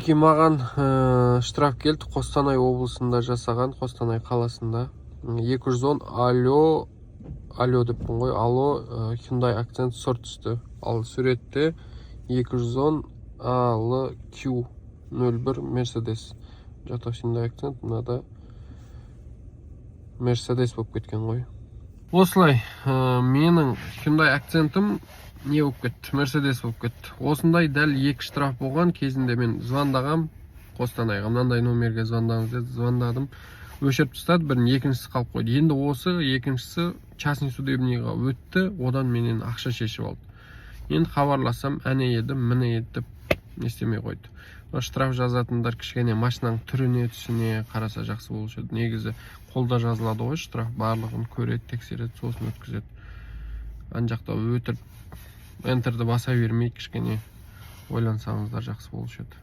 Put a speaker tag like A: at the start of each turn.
A: Маған штраф келді, Қостанай облысында жасаған, Қостанай қаласында. 210 алло деппін ғой, алло Hyundai Accent сорт түсті. Ал суретте 210 ALQ01 Mercedes. Жата Hyundai Accent, мынада Mercedes болып кеткен ғой. Осылай, менің Hyundai Accent'ым не болып кетті, Mercedes болып кетті. Осындай дәл 2 штраф болған кезінде мен звондағам Қостанайға, мынандай номерге звондаңыз деді, звондадым. Өшіріп тастады, бірін, екіншісі қалып қойды. Енді осы екіншісі частный судебныйға өтті, одан менен ақша шешіп алды. Енді хабарласам, әне еді, міне еді деп не істемей қойды. Штраф жазатындар кішкене машинаның түріне, түсіне қараса жақсы болушы еді. Негізі қолда жазылады ғой штраф, барлығын көреді, тексереді, сосын өткізеді. Ан жақта өтіріп энтерді баса бермей, кішкене ойлансаңыздар жақсы болушы еді.